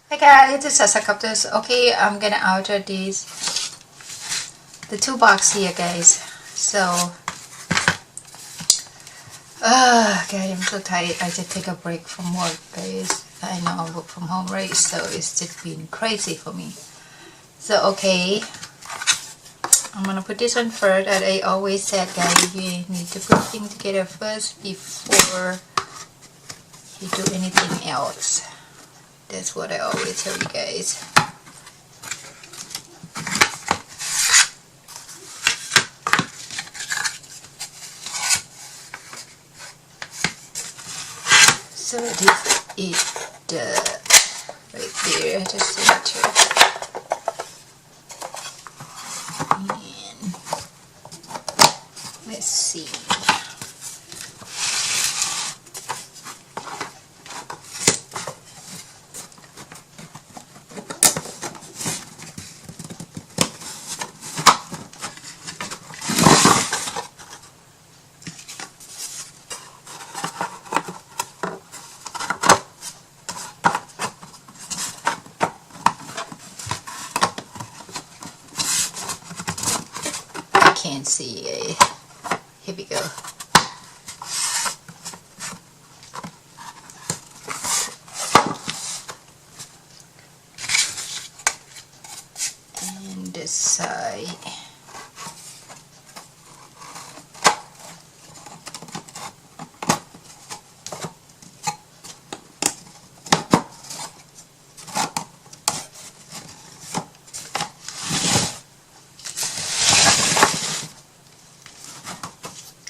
Hi guys, this is Helicopters. Okay, I'm gonna alter the two box here, guys. So, okay, I'm so tired. I just take a break from work, guys. I know I work from home, right? So it's just been crazy for me. So, okay, I'm gonna put this one first. And I always said, guys, you need to put things together first before you do anything else. That's what I always tell you guys. So this is the right there, the center. And let's see. Can't see. Here we go. And this side.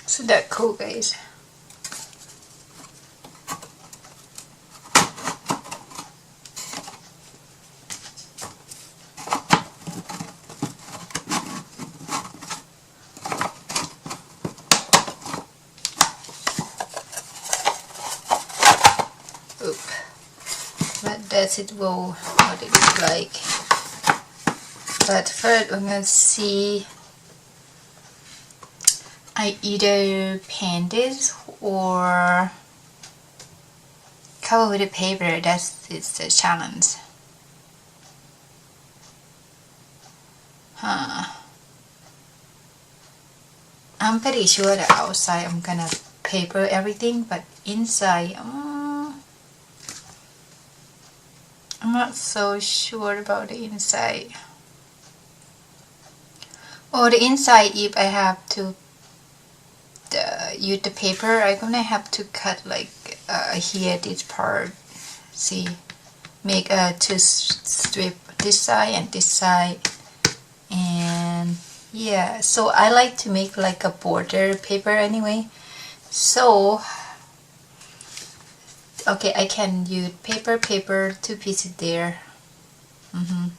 So that cool, guys. Oop. But that's it. Will what it looks like. But first, we're gonna see. I either paint this or cover with the paper. That's the challenge. I'm pretty sure that outside I'm gonna paper everything, but inside I'm not so sure about the inside. Or the inside, if I have to use the paper, I'm gonna have to cut like here this part. See, make two strip this side and this side, and yeah. So I like to make like a border paper anyway. So okay, I can use paper, two pieces there.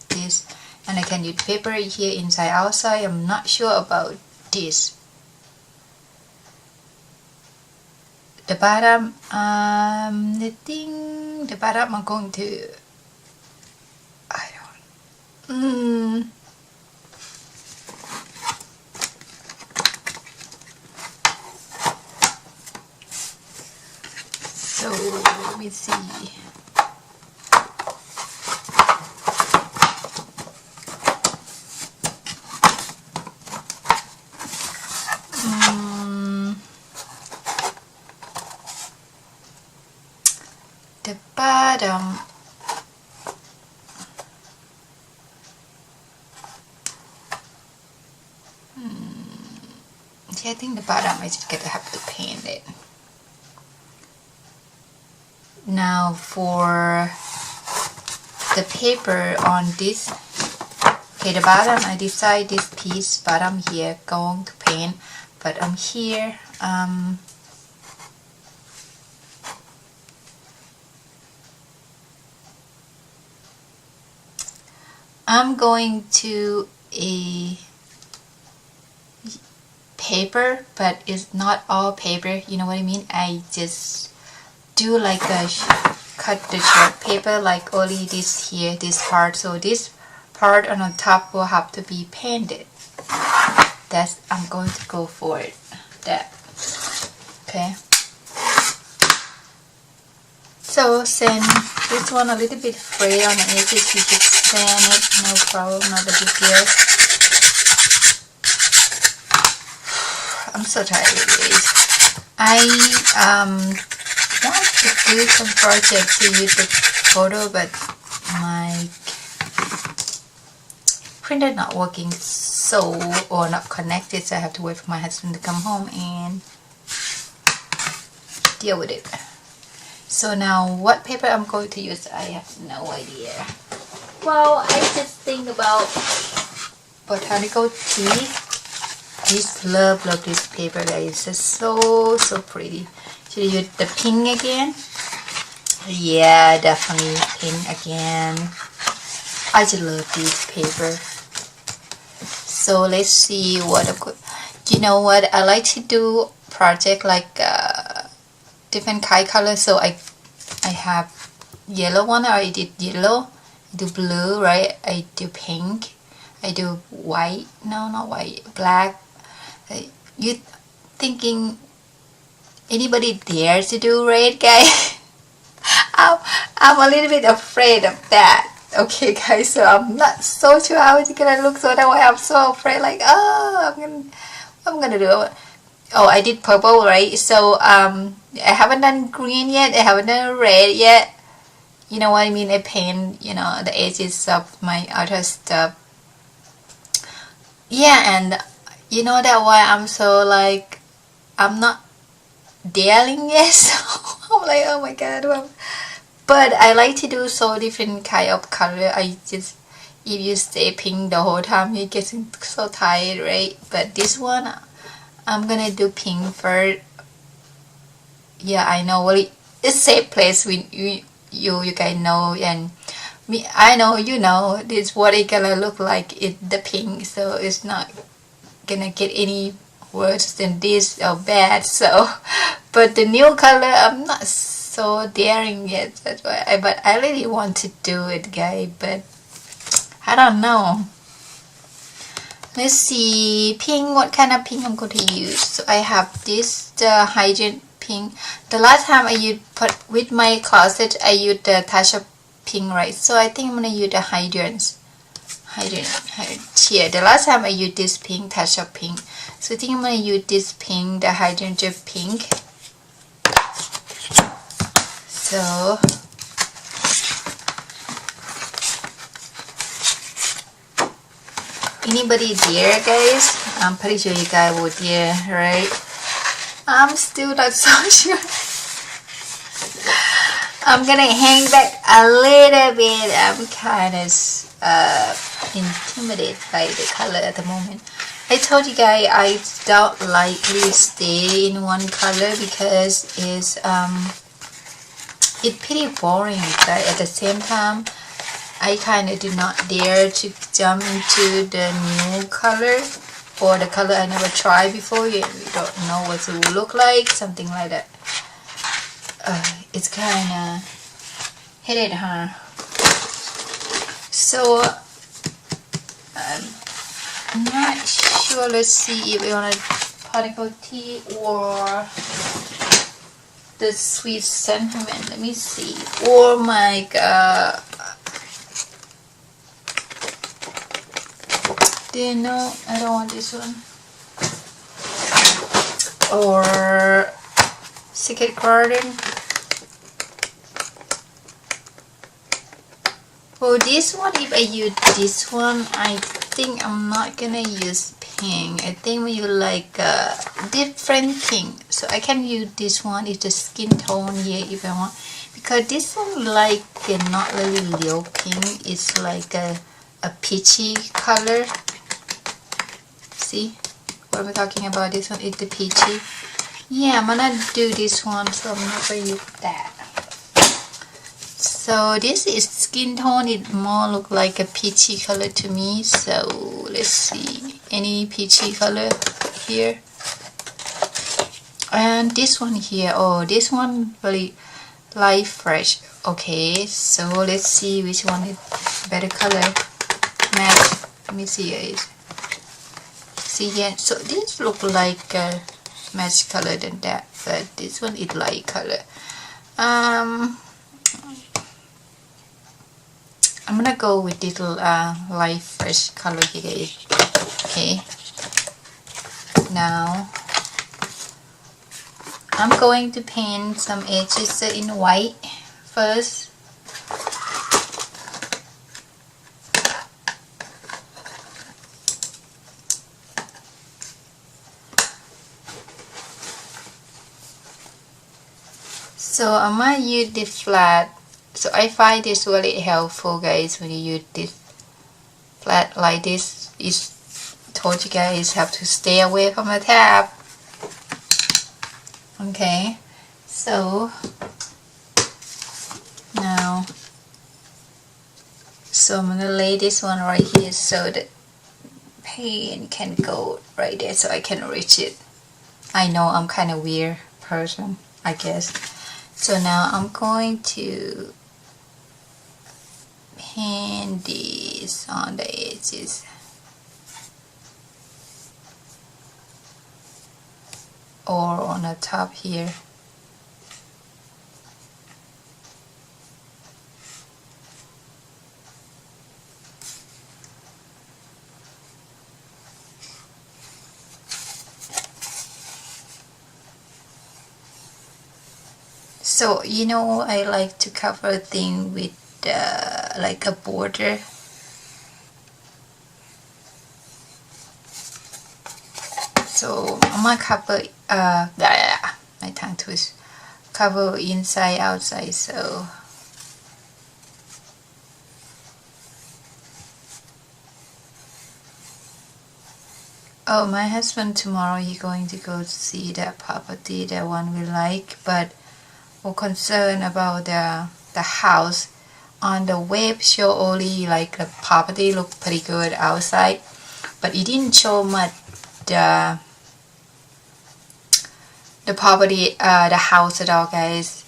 This, and I can use paper here inside, outside. I'm not sure about this. The bottom, I think the bottom I'm going to, I don't, so let me see. The bottom, see, I think the bottom I just gonna have to paint it. Now for the paper on this, okay, the bottom I decide this piece bottom here going to paint, but I'm here I'm going to a paper, but it's not all paper, you know what I mean? I just do like a cut the short paper, like only this here, this part. So this part on the top will have to be painted. That's, I'm going to go for it. That, okay. So sand this one a little bit frayed on the edges, you just sand it, no problem, not a big deal. I'm so tired of this. I want to do some project to use the photo, but my printer not working, so or not connected, so I have to wait for my husband to come home and deal with it. So now what paper I'm going to use, I have no idea. Well, I just think about botanical tea. Just love this paper, guys. It's so pretty. Should I use the pink again? Yeah, definitely pink again. I just love this paper. So let's see what I'm going. You know what? I like to do project like different color. So I have yellow one. I did yellow. I do blue, right? I do pink. I do white. No, not white. Black. You thinking anybody dare to do red, guys? I'm a little bit afraid of that. Okay, guys, so I'm not so sure how it's gonna look, so that's why I'm so afraid. Like, oh, I'm gonna do it. Oh, I did purple, right? So I haven't done green yet. I haven't done red yet. You know what I mean? I paint, you know, the edges of my other stuff. Yeah, and you know that why I'm so like, I'm not daring yet. So I'm like, oh my god. Well, but I like to do so different kind of color. I just, if you stay pink the whole time, you get so tired, right? But this one, I'm gonna do pink first. Yeah, I know. Well, it's safe place when you guys know, and me, I know, you know, this what it gonna look like. It's the pink, so it's not gonna get any worse than this or bad. So, but the new color, I'm not so daring yet. That's why. But I really want to do it, guys. But I don't know. Let's see, pink. What kind of pink I'm going to use? So I have this the hydrant pink. The last time I used with my closet, I used the touch of pink, right? So I think I'm gonna use the hydrant. Here, the last time I used this pink, touch of pink. So I think I'm gonna use this pink, the hydrangea pink. So anybody there, guys? I'm pretty sure you guys would dare, right? I'm still not so sure. I'm gonna hang back a little bit. I'm kind of intimidated by the color at the moment. I told you guys I don't likely stay in one color because it's pretty boring, but at the same time I kind of do not dare to jump into the new color or the color I never tried before. You don't know what it will look like, something like that. It's kind of headache, huh? So I'm not sure. Let's see if we want a particle tea or the sweet sentiment. Let me see. Oh my god. Do you know? I don't want this one. Or Secret Garden. For this one, if I use this one, I think I'm not gonna use pink. I think we use like a different pink. So I can use this one. It's the skin tone here if I want. Because this one like not really real pink. It's like a peachy color. See what I'm talking about? This one is the peachy. Yeah, I'm gonna do this one, so I'm not gonna use that. So this is skin tone. It more look like a peachy color to me. So let's see, any peachy color here. And this one here. Oh, this one really light fresh. Okay, so let's see which one is better color match. Let me see, guys. See here. So this look like a match color than that, but this one is light color. I'm gonna go with this light fresh color here, guys. Okay. Now I'm going to paint some edges in white first. So I might use this flat. So I find this really helpful, guys, when you use this flat like this. It's told you guys have to stay away from the tab. Okay, so now, so I'm gonna lay this one right here so that paint can go right there so I can reach it. I know I'm kind of weird person, I guess. So now I'm going to paint this on the edges. Or on the top here. So you know, I like to cover things with like a border. So I'm gonna cover my tongue twist. Cover inside, outside. So oh, my husband tomorrow he going to go see that property, that one we like, but we're concerned about the house. On the web show only like the property look pretty good outside, but it didn't show much the property, the house at all, guys.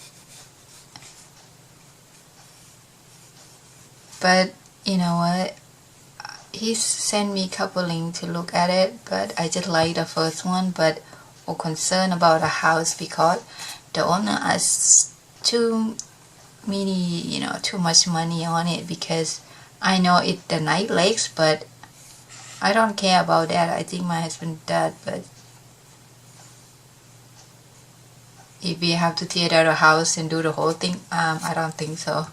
But you know what? He sent me a couple links to look at it, but I just like the first one. But we're concerned about the house because the owner has too much money on it. Because I know it the night lakes, but I don't care about that. I think my husband does, but if we have to tear down the house and do the whole thing, I don't think so.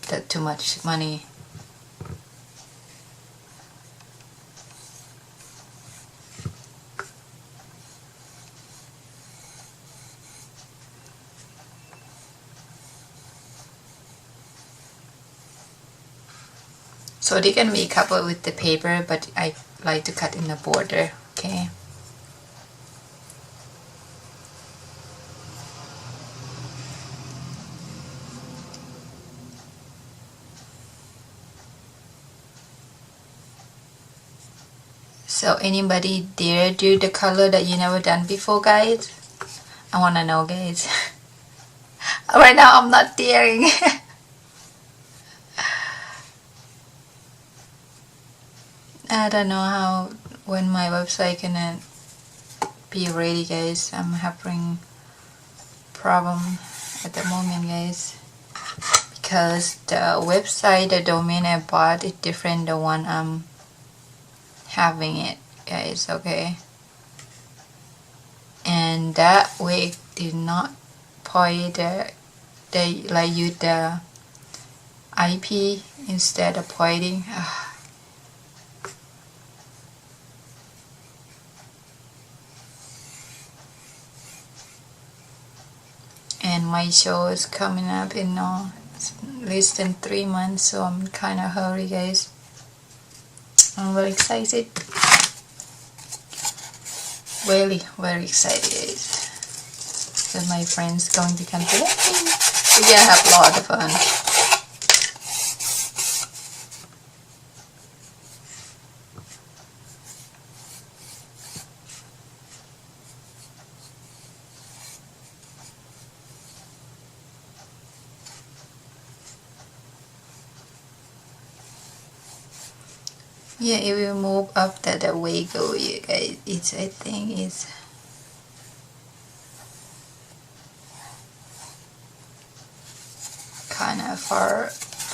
That's too much money. So they can be covered with the paper, but I like to cut in the border. Okay. So anybody dare do the color that you never done before, guys? I wanna know, guys. Right now I'm not daring. I don't know how when my website gonna be ready, guys. I'm having problem at the moment, guys, because the website, the domain I bought is different the one I'm having it, guys. Okay, and that way did not point they like use the IP instead of pointing. And my show is coming up in less than 3 months, so I'm kind of hurry, guys. I'm very excited. Really, very excited, guys. That my friends going to come today. We're gonna have a lot of fun. Yeah, it will move up that the way go, you guys. It's, I think it's kind of far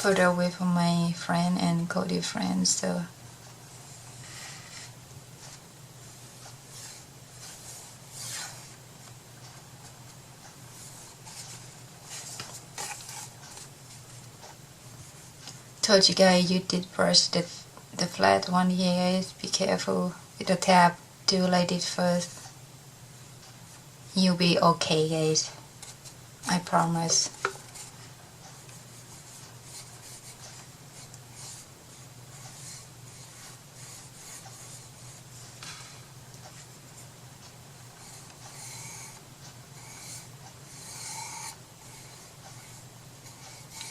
further away from my friend and Cody friends, so told you guys you did brush the flat one here, guys. Be careful with the tab. Do like this first. You'll be okay, guys. I promise.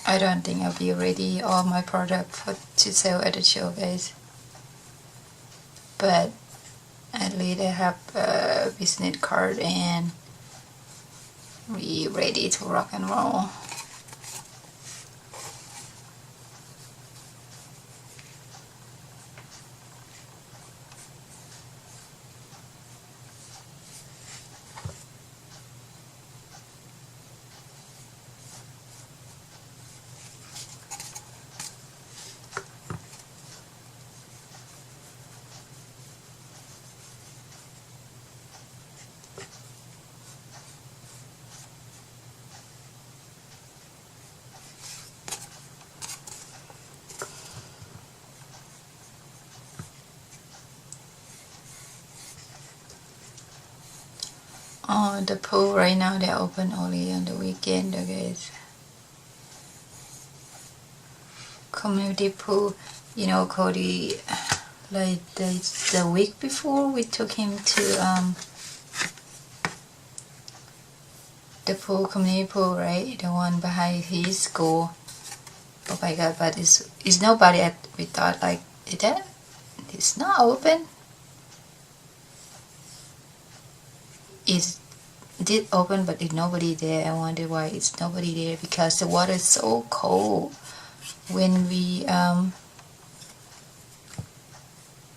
I don't think I'll be ready all my product to sell at the show, guys. But at least I have a business card and we ready to rock and roll. Oh, the pool right now they're open only on the weekend, guys. Community pool, you know, Cody, like the week before we took him to the pool, community pool, right? The one behind his school. Oh my god, but it's nobody at, we thought like, it's not open. It did open, but there's nobody there. I wonder why it's nobody there, because the water is so cold. When we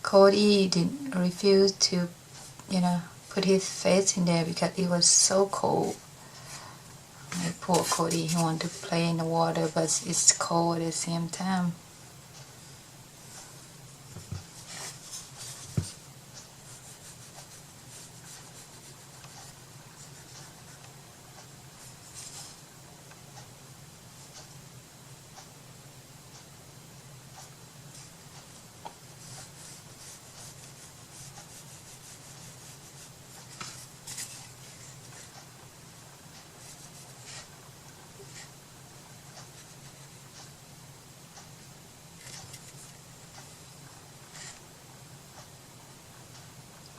Cody didn't refuse to, you know, put his face in there because it was so cold. Like poor Cody, he wanted to play in the water, but it's cold at the same time.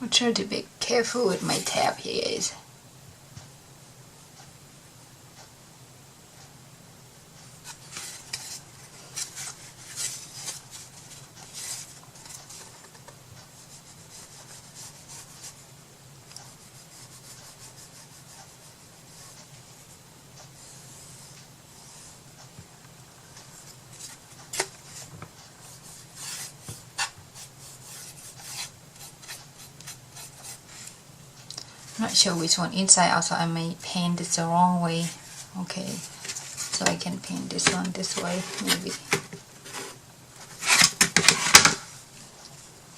I'm trying to be careful with my tab here, guys. I'm not sure which one, inside outside. I may paint this the wrong way. Okay, so I can paint this one this way maybe,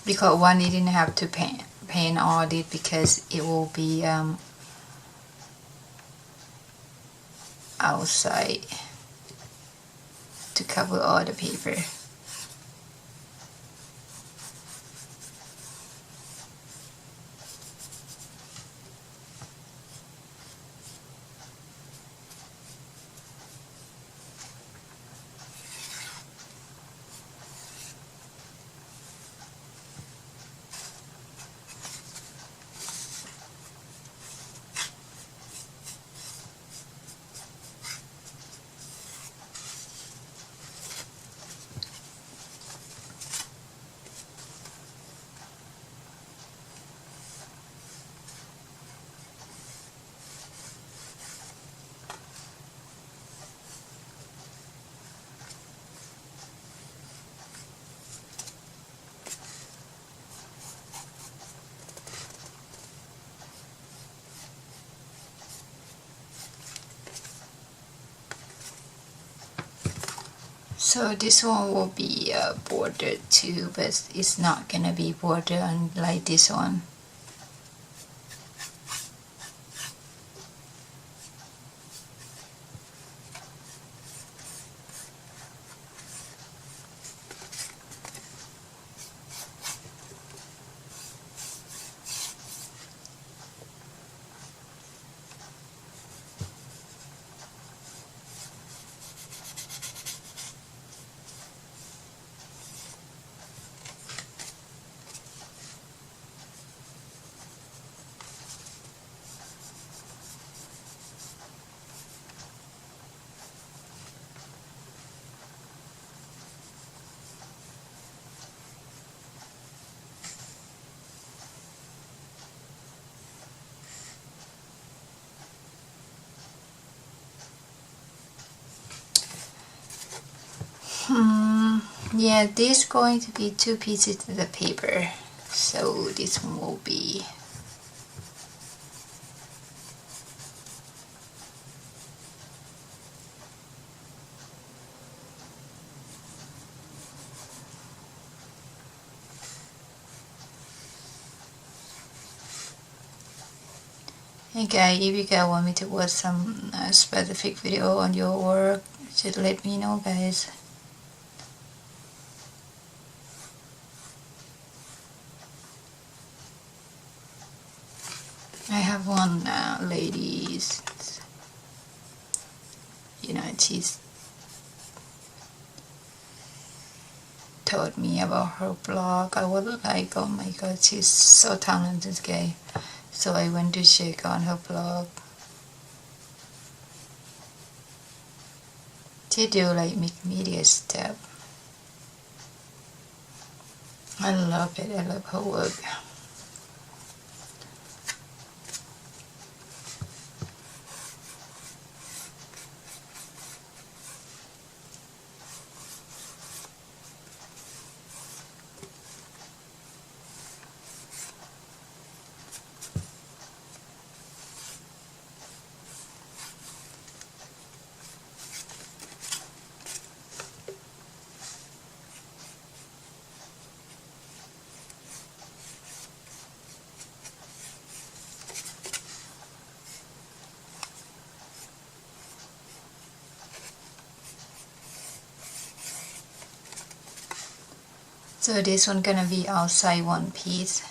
because one you didn't have to paint all this because it will be outside to cover all the paper. So this one will be bordered too, but it's not gonna be bordered like this one. Yeah, this is going to be 2 pieces of the paper, so this one will be Hey guys, if you guys want me to watch some specific video on your work, just let me know guys. I have one lady, she's told me about her blog. I was like, oh my god, she's so talented guy. So I went to check on her blog. She do like media stuff. I love it. I love her work. So this one gonna be outside one piece.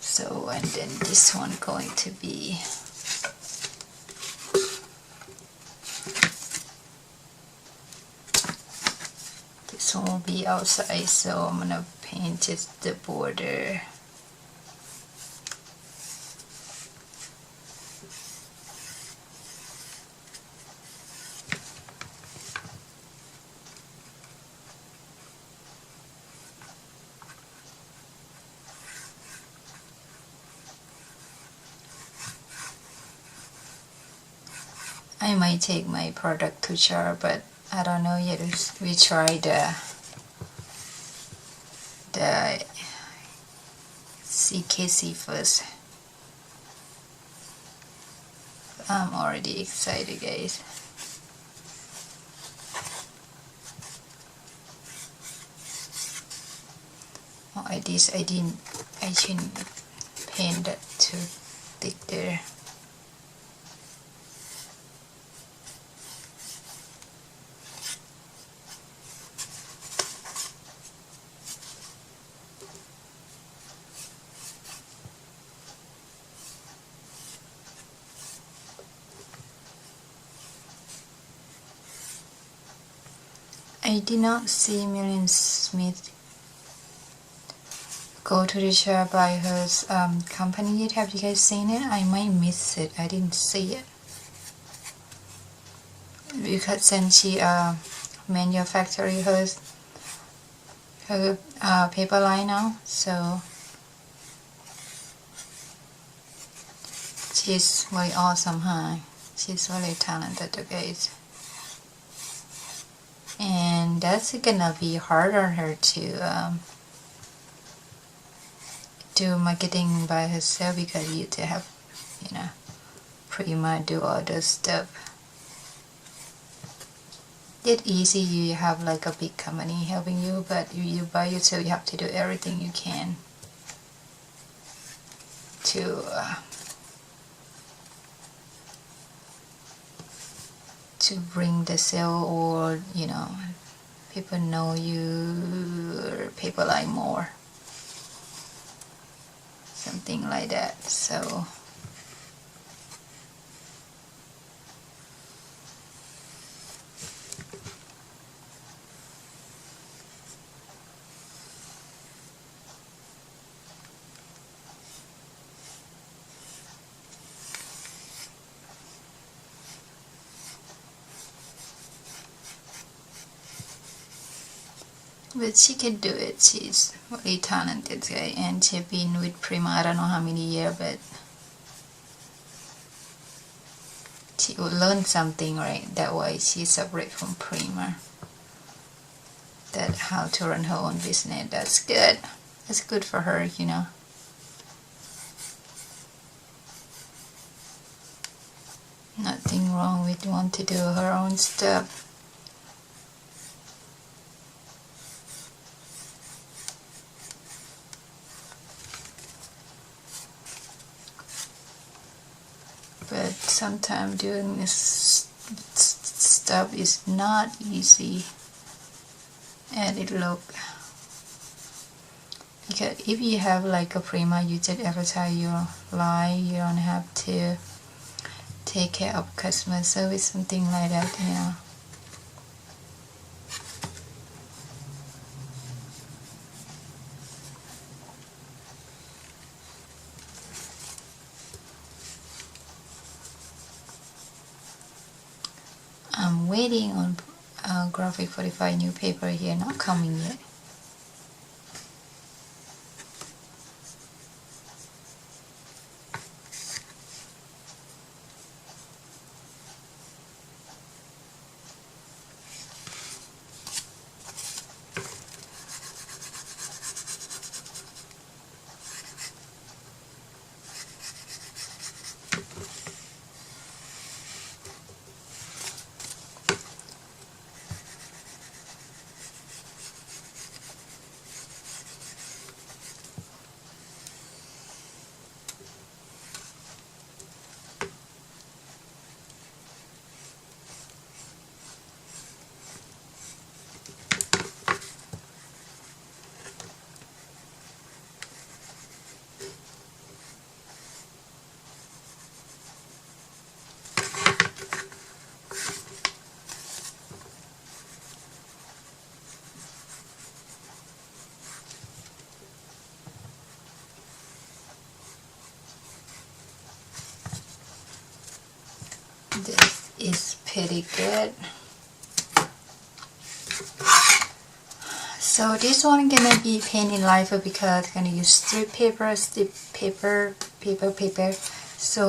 So and then this one going to be this one will be outside, so I'm gonna paint just the border. I might take my product to jar, but I don't know yet. We try the CKC first. I'm already excited guys. Oh, I shouldn't paint that too thick there. I did not see Million Smith go to the chair by her company yet. Have you guys seen it? I might miss it. I didn't see it. Because since she manufactured her paper line now, so she's very awesome, huh? She's really talented, guys. And that's gonna be hard on her to do marketing by herself because you to have, you know, Prima do all the stuff. It's easy, you have like a big company helping you, but if you by yourself, you have to do everything you can to bring the sale, or you know, people know you, or people like more, something like that. So but she can do it. She's really talented guy, and she's been with Prima I don't know how many years, but she will learn something, right? That way she's separate from Prima. That how to run her own business. That's good. That's good for her, you know. Nothing wrong with want to do her own stuff. But sometimes doing this stuff is not easy, and it look, because if you have like a Prima, you just advertise your line, you don't have to take care of customer service, something like that, you know. I'm waiting on Graphic 45 new paper here, not coming yet. This is pretty good. So this one gonna be painting lighter because I'm gonna use strip paper. So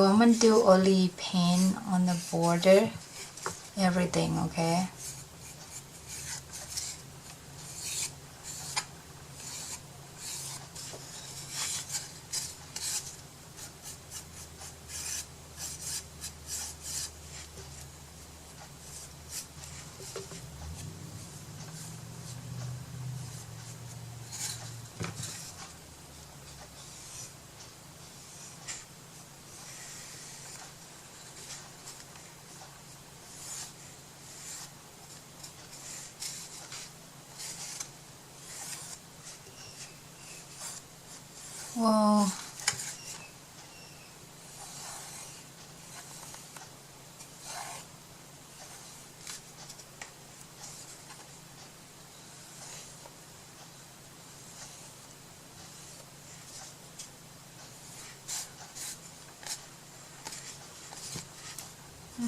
I'm gonna do only paint on the border, everything, okay? Whoa.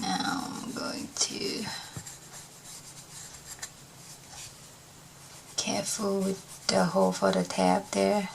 Now I'm going to careful with the hole for the tab there.